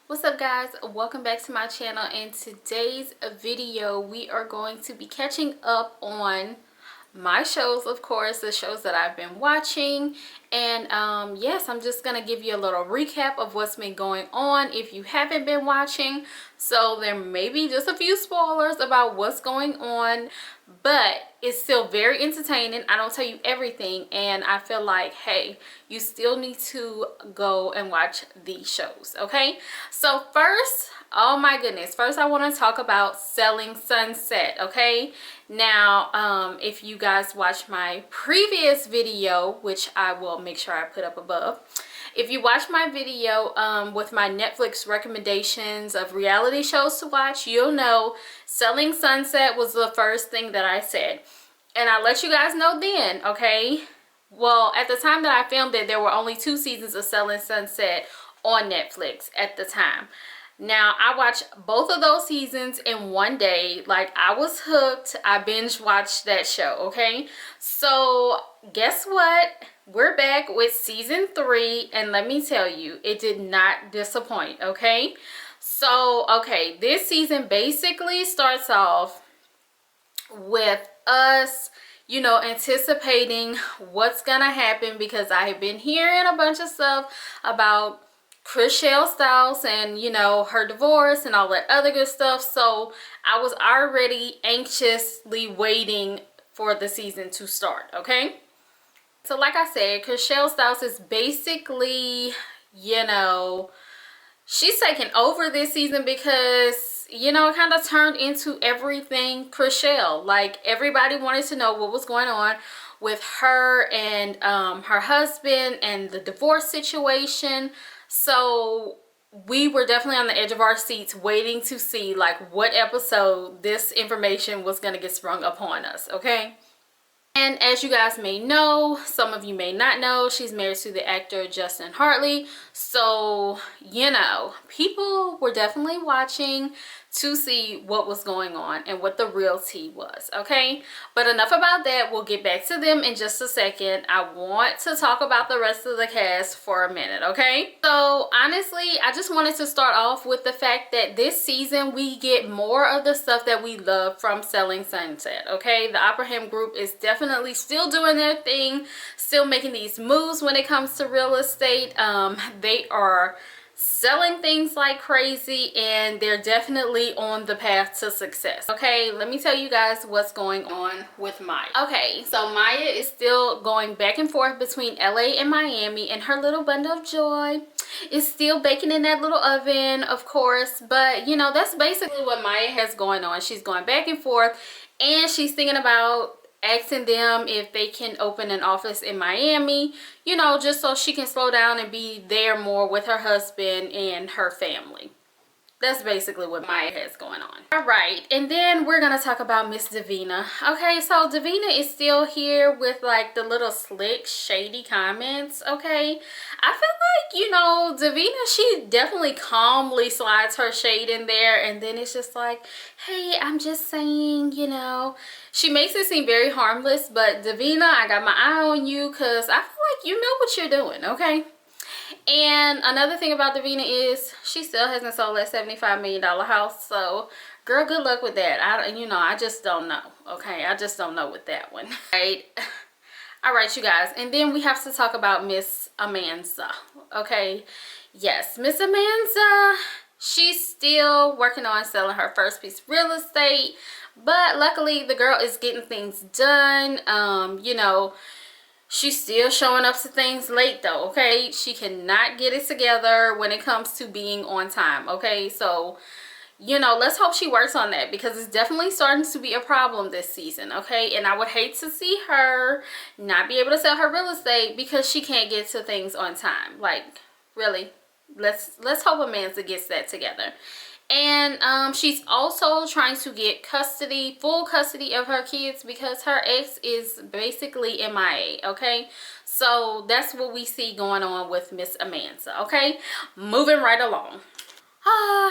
What's up, guys? Welcome back to my channel. In today's video we are going to be catching up on my shows, of course, the shows that I've been watching. And yes, I'm just gonna give you a little recap of what's been going on if you haven't been watching. So there may be just a few spoilers about what's going on, but it's still very entertaining. I don't tell you everything, and I feel like, hey, you still need to go and watch these shows. Okay, so first, oh my goodness, first I want to talk about Selling Sunset. Okay, now if you guys watch my previous video, which I will make sure I put up above, if you watch my video with my Netflix recommendations of reality shows to watch, you'll know Selling Sunset was the first thing that I said. And I let you guys know then, okay? Well, at the time that I filmed it, there were only 2 seasons of Selling Sunset on Netflix at the time. Now, I watched both of those seasons in one day. Like, I was hooked. I binge watched that show, okay? So, guess what? We're back with season 3, and let me tell you, it did not disappoint, okay? So, okay, this season basically starts off with us, you know, anticipating what's gonna happen, because I have been hearing a bunch of stuff about Chriselle Stiles and, you know, her divorce and all that other good stuff. So I was already anxiously waiting for the season to start, okay? So like I said, Chriselle Stiles is basically, you know, she's taken over this season because, you know, it kind of turned into everything Chriselle. Like, everybody wanted to know what was going on with her and her husband and the divorce situation. So we were definitely on the edge of our seats waiting to see like what episode this information was going to get sprung upon us, okay? And as you guys may know, some of you may not know, she's married to the actor Justin Hartley. So, you know, people were definitely watching to see what was going on and what the real tea was, okay? But enough about that. We'll get back to them in just a second. I want to talk about the rest of the cast for a minute, okay? So, honestly, I just wanted to start off with the fact that this season we get more of the stuff that we love from Selling Sunset, okay? The Abraham Group is definitely still doing their thing, still making these moves when it comes to real estate. They are selling things like crazy, and they're definitely on the path to success. Okay, let me tell you guys what's going on with Maya. Okay, so Maya is still going back and forth between LA and Miami, and her little bundle of joy is still baking in that little oven, of course. But you know, that's basically what Maya has going on. She's going back and forth, and she's thinking about asking them if they can open an office in Miami, you know, just so she can slow down and be there more with her husband and her family. That's basically what Maya has going on. All right, and then we're gonna talk about Miss Davina. Okay, so Davina is still here with like the little slick, shady comments. Okay, I feel like, you know, Davina, she definitely calmly slides her shade in there, and then it's just like, hey, I'm just saying, you know. She makes it seem very harmless, but Davina, I got my eye on you, because I feel like you know what you're doing, okay? And another thing about Davina is she still hasn't sold that $75 million house. So, girl, good luck with that. I just don't know. Okay, I just don't know with that one. All right, you guys. And then we have to talk about Miss Amanza. Okay, yes, Miss Amanza. She's still working on selling her first piece of real estate, but luckily the girl is getting things done. You know, she's still showing up to things late though, okay? She cannot get it together when it comes to being on time, okay? So, you know, let's hope she works on that, because it's definitely starting to be a problem this season, okay? And I would hate to see her not be able to sell her real estate because she can't get to things on time. Like, really, let's hope Amanda gets that together. And she's also trying to get full custody of her kids, because her ex is basically MIA, okay? So that's what we see going on with Miss Amanda, okay? Moving right along.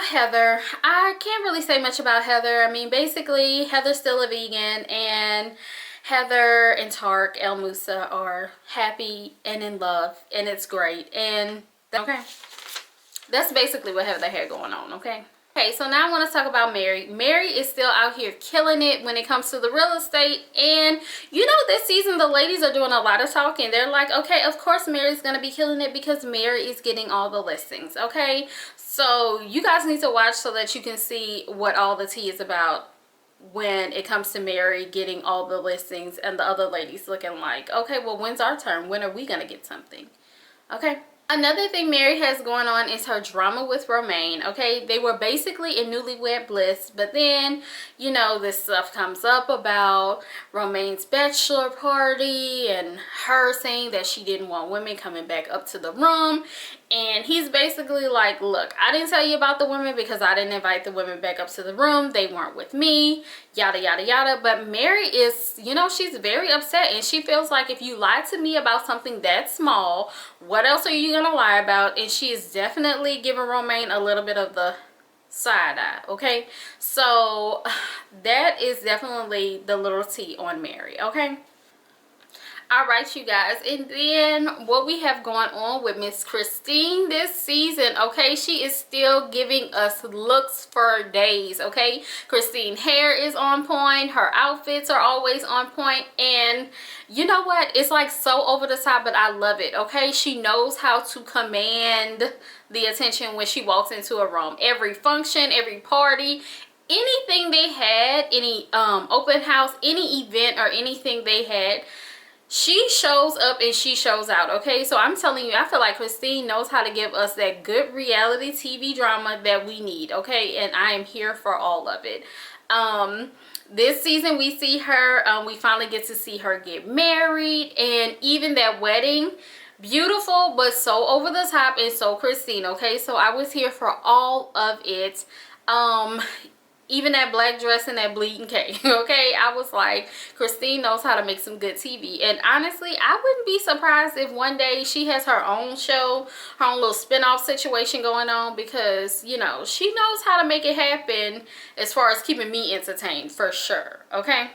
Heather. I can't really say much about Heather. I mean, basically, Heather's still a vegan, and Heather and Tark El Musa are happy and in love, and it's great. And okay, That's basically what they had going on, okay? Okay, so now I want to talk about Mary. Mary is still out here killing it when it comes to the real estate. And, you know, this season, the ladies are doing a lot of talking. They're like, okay, of course Mary's going to be killing it because Mary is getting all the listings, okay? So you guys need to watch so that you can see what all the tea is about when it comes to Mary getting all the listings and the other ladies looking like, okay, well, when's our turn? When are we going to get something? Okay. Another thing Mary has going on is her drama with Romaine, okay? They were basically in newlywed bliss, but then, you know, this stuff comes up about Romaine's bachelor party and her saying that she didn't want women coming back up to the room. And he's basically like, look, I didn't tell you about the women because I didn't invite the women back up to the room. They weren't with me, yada, yada, yada. But Mary is, you know, she's very upset. And she feels like if you lied to me about something that small, what else are you going to lie about? And she is definitely giving Romaine a little bit of the side eye, okay? So that is definitely the little tea on Mary, okay? All right, you guys, and then what we have going on with Miss Christine this season, okay? She is still giving us looks for days, okay? Christine hair is on point, her outfits are always on point, and you know what? It's like so over the top, but I love it, okay? She knows how to command the attention when she walks into a room. Every function, every party, anything they had, any open house, any event or anything they had, she shows up and she shows out, okay? So I'm telling you, I feel like Christine knows how to give us that good reality TV drama that we need, okay? And I am here for all of it. This season we see her, we finally get to see her get married, and even that wedding, beautiful but so over the top and so Christine, okay? So I was here for all of it. Even that black dress and that bleeding cake, okay? I was like, Christine knows how to make some good TV. And honestly, I wouldn't be surprised if one day she has her own show, her own little spin-off situation going on, because, you know, she knows how to make it happen as far as keeping me entertained, for sure, okay?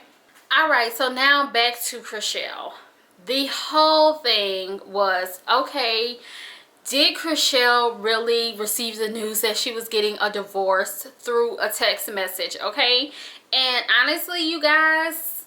All right, so now back to Chrishell. The whole thing was, okay, did Chrishell really receive the news that she was getting a divorce through a text message, okay? And honestly, you guys,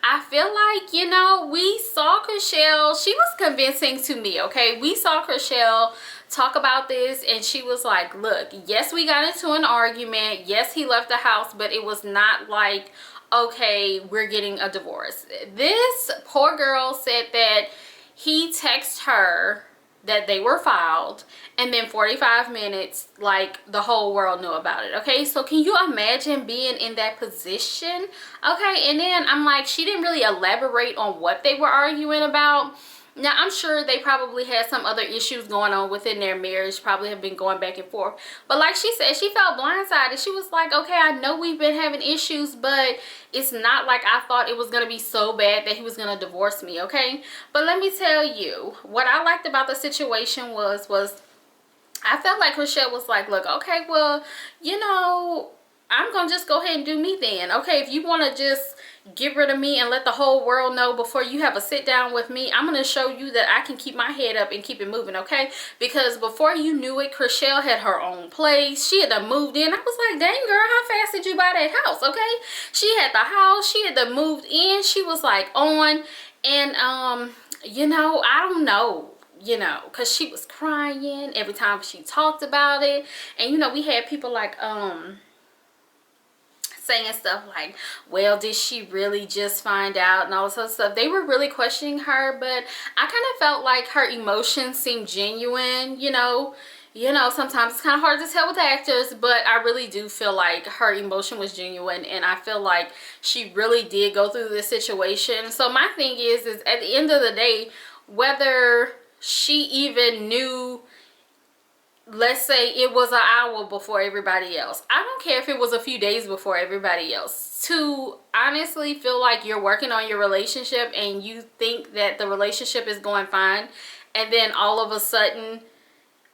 I feel like, you know, we saw Chrishell, she was convincing to me, okay? We saw Chrishell talk about this and she was like, look, yes, we got into an argument. Yes, he left the house, but it was not like, okay, we're getting a divorce. This poor girl said that he texted her that they were filed, and then 45 minutes, like, the whole world knew about it, okay? So can you imagine being in that position? Okay, and then I'm like, she didn't really elaborate on what they were arguing about. Now, I'm sure they probably had some other issues going on within their marriage, probably have been going back and forth. But like she said, she felt blindsided. She was like, okay, I know we've been having issues, but it's not like I thought it was going to be so bad that he was going to divorce me, okay? But let me tell you, what I liked about the situation was I felt like Chrishell was like, look, okay, well, you know, I'm going to just go ahead and do me then. Okay, if you want to just get rid of me and let the whole world know before you have a sit down with me, I'm going to show you that I can keep my head up and keep it moving, okay? Because before you knew it, Chrishell had her own place. She had moved in. I was like, dang girl, how fast did you buy that house, okay? She had the house. She had moved in. She was like on. And, you know, I don't know. You know, because she was crying every time she talked about it. And, you know, we had people like, saying stuff like, well, did she really just find out and all this other stuff. They were really questioning her, but I kind of felt like her emotions seemed genuine, you know. Sometimes it's kind of hard to tell with actors, but I really do feel like her emotion was genuine, and I feel like she really did go through this situation. So my thing is at the end of the day, whether she even knew, let's say it was an hour before everybody else, I don't care if it was a few days before everybody else, to honestly feel like you're working on your relationship and you think that the relationship is going fine, and then all of a sudden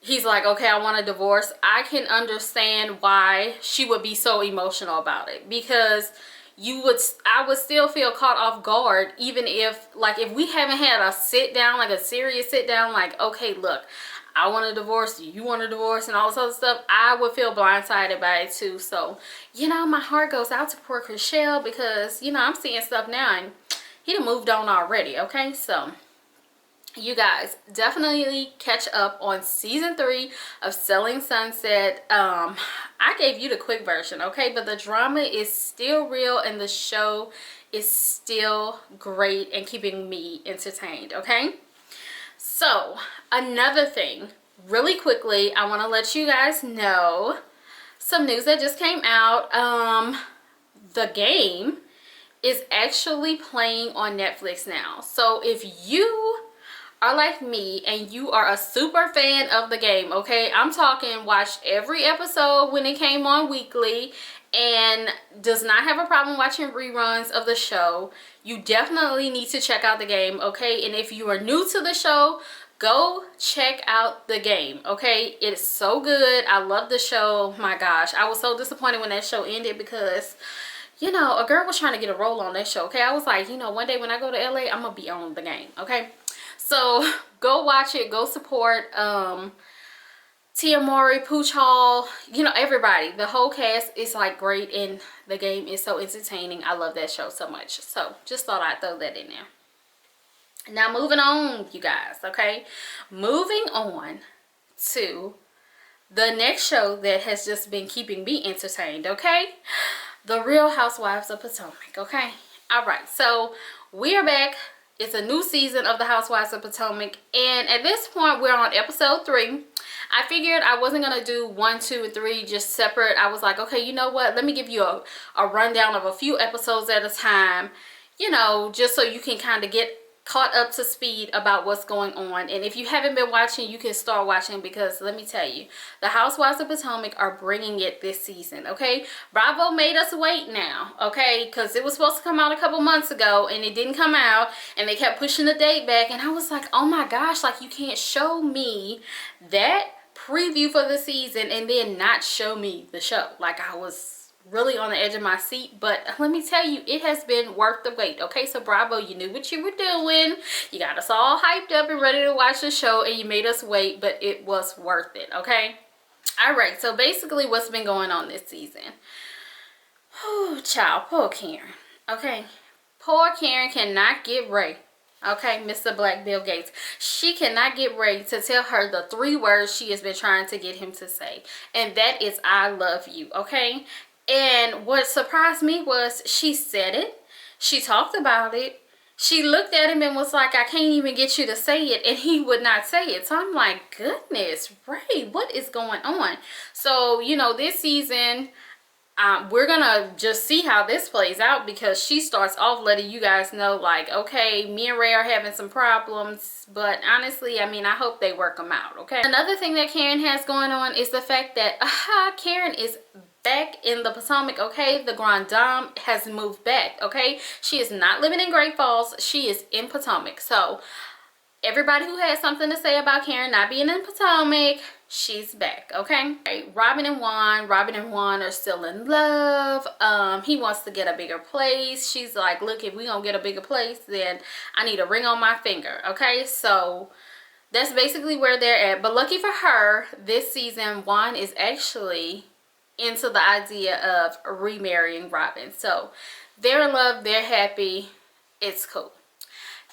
he's like, okay, I want a divorce. I can understand why she would be so emotional about it, because I would still feel caught off guard, even if, like, if we haven't had a sit down, like a serious sit down, like, okay, look, I want a divorce, you want a divorce, and all this other stuff, I would feel blindsided by it too. So, you know, my heart goes out to poor Chriselle because, you know, I'm seeing stuff now and he done moved on already, okay? So, you guys definitely catch up on season 3 of Selling Sunset. I gave you the quick version, okay, but the drama is still real and the show is still great and keeping me entertained, okay? So another thing, really quickly, I want to let you guys know some news that just came out. The Game is actually playing on Netflix now. So if you are like me and you are a super fan of The Game, okay, I'm talking watched every episode when it came on weekly and does not have a problem watching reruns of the show, you definitely need to check out The Game, okay? And if you are new to the show, go check out The Game, okay? It's so good. I love the show. My gosh, I was so disappointed when that show ended because, you know, a girl was trying to get a role on that show, okay? I was like, you know, one day when I go to LA, I'm gonna be on The Game, okay? So go watch it, go support Tia Mowry, Pooch Hall, you know, everybody. The whole cast is like great and The Game is so entertaining. I love that show so much. So just thought I'd throw that in there. Now moving on, you guys, okay? Moving on to the next show that has just been keeping me entertained, okay? The Real Housewives of Potomac, okay? All right, so we are back. It's a new season of the Housewives of Potomac, and at this point we're on episode 3. I figured I wasn't gonna do 1, 2, and 3 just separate. I was like, okay, you know what, let me give you a rundown of a few episodes at a time, you know, just so you can kind of get caught up to speed about what's going on. And if you haven't been watching, you can start watching, because let me tell you, the Housewives of Potomac are bringing it this season, okay? Bravo made us wait now, okay, because it was supposed to come out a couple months ago and it didn't come out, and they kept pushing the date back, and I was like, oh my gosh, like, you can't show me that preview for the season and then not show me the show. Like, I was really on the edge of my seat, but let me tell you, it has been worth the wait, okay? So Bravo, you knew what you were doing. You got us all hyped up and ready to watch the show, and you made us wait, but it was worth it, okay? All right, so basically what's been going on this season. Oh, child, poor Karen, okay? Poor Karen cannot get Ray, okay, Mr. Black Bill Gates. She cannot get Ray to tell her the 3 words she has been trying to get him to say, and that is, I love you, okay? And what surprised me was she said it. She talked about it. She looked at him and was like, I can't even get you to say it. And he would not say it. So I'm like, goodness, Ray, what is going on? So, you know, this season, we're going to just see how this plays out, because she starts off letting you guys know, like, okay, me and Ray are having some problems. But honestly, I mean, I hope they work them out, okay? Another thing that Karen has going on is the fact that Karen is back in the Potomac, okay? The Grand Dame has moved back, okay? She is not living in Great Falls. She is in Potomac. So everybody who has something to say about Karen not being in Potomac, she's back, okay? Robin and Juan are still in love. He wants to get a bigger place. She's like, look, if we gonna get a bigger place, then I need a ring on my finger, okay? So that's basically where they're at. But lucky for her, this season Juan is actually into the idea of remarrying Robin. So they're in love, they're happy, it's cool.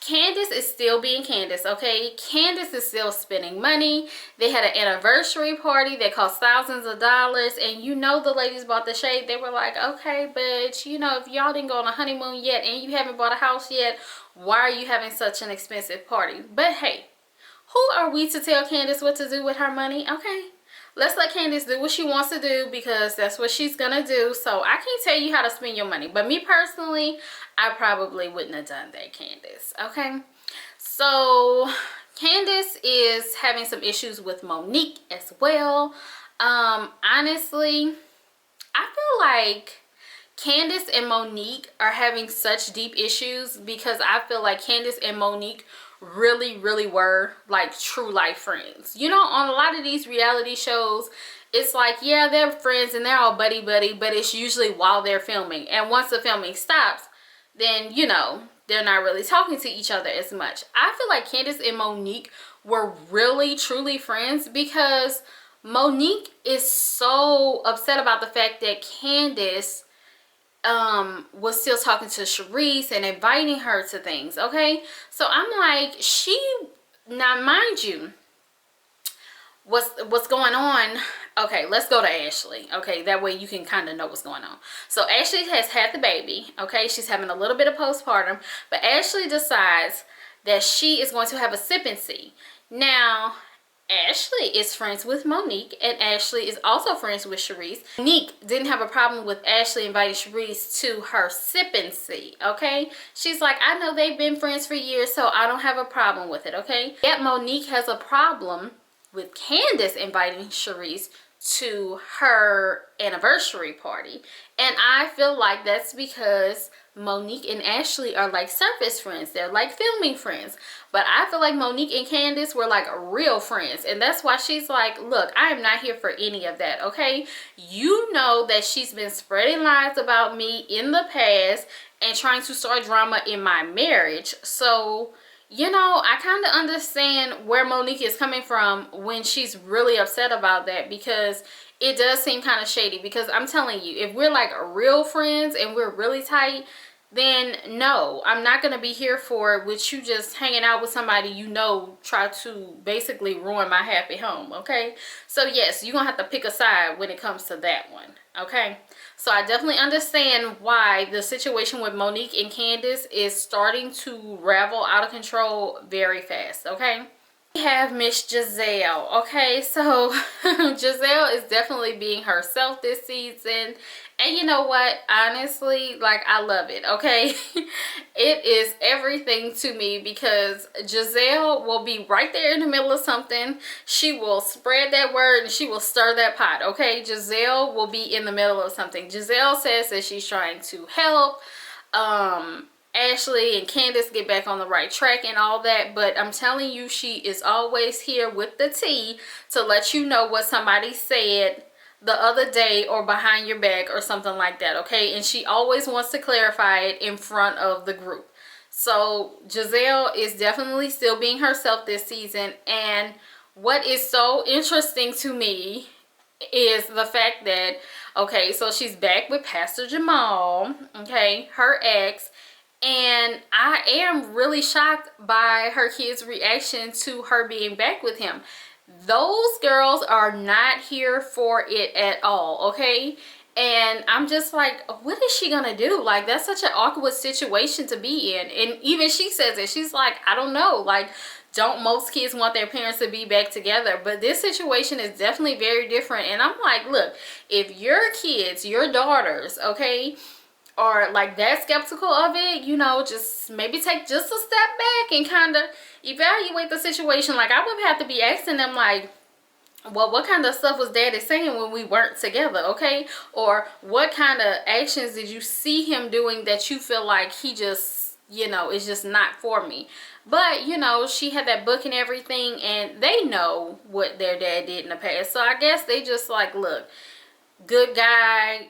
Candace is still being Candace, okay? Candace is still spending money. They had an anniversary party that cost thousands of dollars, and you know the ladies bought the shade. They were like, okay, but you know, if y'all didn't go on a honeymoon yet and you haven't bought a house yet, why are you having such an expensive party? But hey, who are we to tell Candace what to do with her money, okay? Let's let Candace do what she wants to do, because that's what she's gonna do. So I can't tell you how to spend your money. But me personally, I probably wouldn't have done that, Candace, okay? So Candace is having some issues with Monique as well. Honestly, I feel like Candace and Monique are having such deep issues, because I feel like Candace and Monique really were like true life friends. You know, on a lot of these reality shows, it's like, yeah, they're friends and they're all buddy, but it's usually while they're filming. And once the filming stops, then, you know, they're not really talking to each other as much. I feel like Candace and Monique were really truly friends, because Monique is so upset about the fact that Candace was still talking to Sharice and inviting her to things. Okay, so I'm like, now mind you, what's going on. Okay, let's go to Ashley. Okay, that way you can kind of know what's going on. So Ashley has had the baby. Okay, she's having a little bit of postpartum, but Ashley decides that she is going to have a sippancy. Now Ashley is friends with Monique, and Ashley is also friends with Sharice. Monique didn't have a problem with Ashley inviting Sharice to her sippancy. Okay, she's like, I know they've been friends for years, so I don't have a problem with it. Okay, yet Monique has a problem with Candace inviting Sharice to her anniversary party. And I feel like that's because Monique and Ashley are like surface friends. They're like filming friends. But I feel like Monique and Candace were like real friends. And that's why she's like, look, I am not here for any of that, okay? You know that she's been spreading lies about me in the past and trying to start drama in my marriage. So, you know, I kind of understand where Monique is coming from when she's really upset about that, because it does seem kind of shady. Because I'm telling you, if we're like real friends and we're really tight, then no, I'm not going to be here for it with you just hanging out with somebody you know try to basically ruin my happy home, okay? So yes, you're going to have to pick a side when it comes to that one, okay? So I definitely understand why the situation with Monique and Candace is starting to ravel out of control very fast, okay? We have Miss Giselle. Okay, so Giselle is definitely being herself this season. And you know what? Honestly, like, I love it, okay? It is everything to me, because Giselle will be right there in the middle of something. She will spread that word and she will stir that pot, okay? Giselle will be in the middle of something. Giselle says that she's trying to help Ashley and Candace get back on the right track and all that, but I'm telling you, she is always here with the tea to let you know what somebody said the other day or behind your back or something like that, okay? And she always wants to clarify it in front of the group. So Giselle is definitely still being herself this season. And what is so interesting to me is the fact that, okay, so she's back with Pastor Jamal, okay, her ex. And I am really shocked by her kids' reaction to her being back with him. Those girls are not here for it at all, okay? And I'm just like, what is she gonna do? Like, that's such an awkward situation to be in. And even she says it. She's like, I don't know. Like, don't most kids want their parents to be back together? But this situation is definitely very different. And I'm like, look, if your kids, your daughters, okay, are like that skeptical of it, you know, just maybe take just a step back and kind of evaluate the situation. Like, I would have to be asking them, like, well, what kind of stuff was daddy saying when we weren't together, okay? Or what kind of actions did you see him doing that you feel like he just, you know, is just not for me? But, you know, she had that book and everything, and they know what their dad did in the past. So I guess they just like, look, good guy,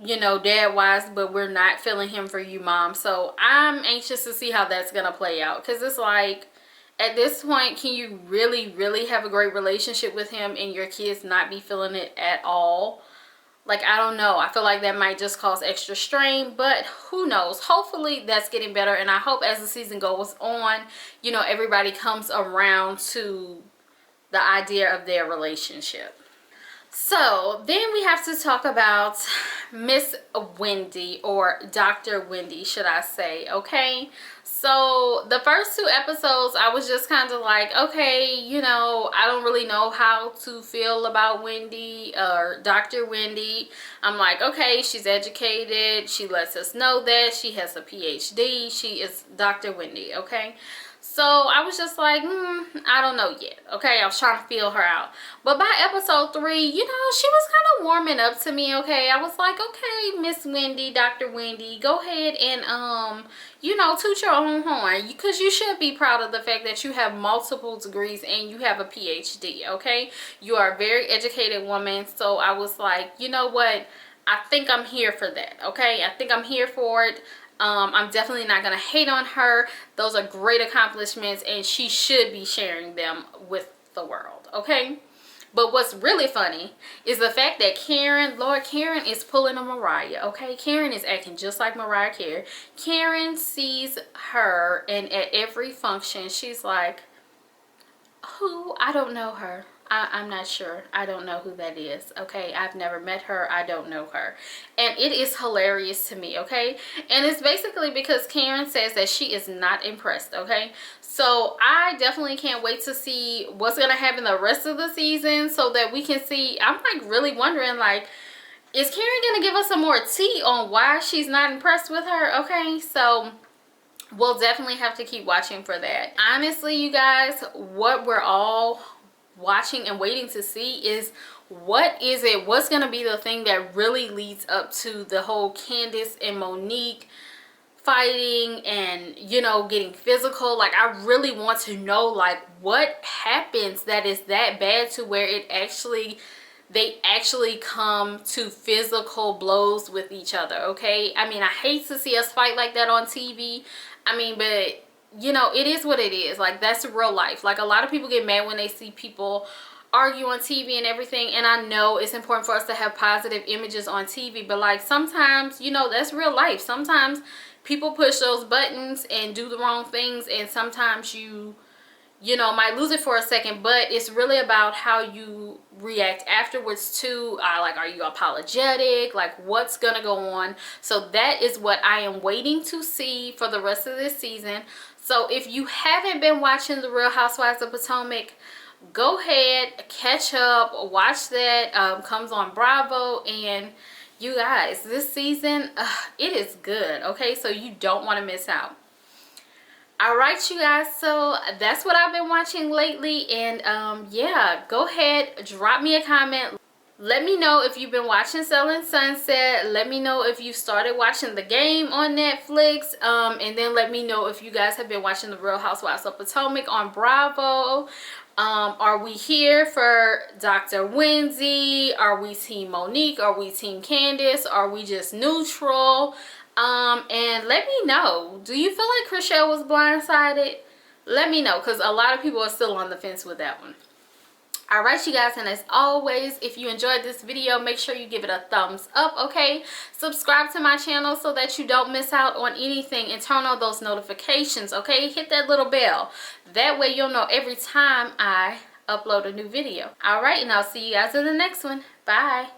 you know, dad wise, but we're not feeling him for you, mom. So I'm anxious to see how that's gonna play out, because it's like, at this point, can you really have a great relationship with him and your kids not be feeling it at all? Like, I don't know. I feel like that might just cause extra strain, but who knows? Hopefully that's getting better, and I hope as the season goes on, you know, everybody comes around to the idea of their relationship. So then we have to talk about Miss Wendy, or Dr. Wendy, should I say, okay? So the first 2 episodes, I was just kind of like, okay, you know, I don't really know how to feel about Wendy, or Dr. Wendy. I'm like, okay, she's educated. She lets us know that she has a PhD. She is Dr. Wendy, okay? So I was just like, I don't know yet, okay? I was trying to feel her out. But by episode 3, you know, she was kind of warming up to me, okay? I was like, okay, Miss Wendy, Dr. Wendy, go ahead and, you know, toot your own horn. Because you should be proud of the fact that you have multiple degrees and you have a PhD, okay? You are a very educated woman. So I was like, you know what? I think I'm here for that, okay? I think I'm here for it. I'm definitely not gonna hate on her. Those are great accomplishments, and she should be sharing them with the world, okay? But what's really funny is the fact that Karen, Lord, Karen is pulling a Mariah, okay? Karen is acting just like Mariah Carey. Karen sees her, and at every function, she's like, who? I don't know her. I'm not sure. I don't know who that is, okay? I've never met her. I don't know her. And it is hilarious to me, okay? And it's basically because Karen says that she is not impressed, okay? So I definitely can't wait to see what's going to happen the rest of the season so that we can see. I'm like really wondering, like, is Karen going to give us some more tea on why she's not impressed with her, okay? So we'll definitely have to keep watching for that. Honestly, you guys, what we're all watching and waiting to see is what's going to be the thing that really leads up to the whole Candace and Monique fighting and, you know, getting physical. Like, I really want to know, like, what happens that is that bad to where they actually come to physical blows with each other, okay? I mean, I hate to see us fight like that on TV. I mean, but you know, it is what it is. Like, that's real life. Like, a lot of people get mad when they see people argue on TV and everything, and I know it's important for us to have positive images on TV, but like, sometimes, you know, that's real life. Sometimes people push those buttons and do the wrong things, and sometimes you know, might lose it for a second, but it's really about how you react afterwards too. Like, are you apologetic? Like, what's gonna go on? So that is what I am waiting to see for the rest of this season. So if you haven't been watching The Real Housewives of Potomac, go ahead, catch up, watch that. Comes on Bravo, and you guys, this season, it is good, okay? So you don't want to miss out. All right, you guys, so that's what I've been watching lately, and yeah, go ahead, drop me a comment. Let me know if you've been watching Selling Sunset. Let me know if you started watching The Game on Netflix, and then let me know if you guys have been watching The Real Housewives of Potomac on Bravo. Are we here for Dr. Wendy? Are we Team Monique? Are we Team Candace? Are we just neutral? And let me know, do you feel like Chrishell was blindsided? Let me know, because a lot of people are still on the fence with that one. All right, you guys, and as always, if you enjoyed this video, make sure you give it a thumbs up, okay? Subscribe to my channel so that you don't miss out on anything, and turn on those notifications, okay? Hit that little bell. That way you'll know every time I upload a new video. All right, and I'll see you guys in the next one. Bye.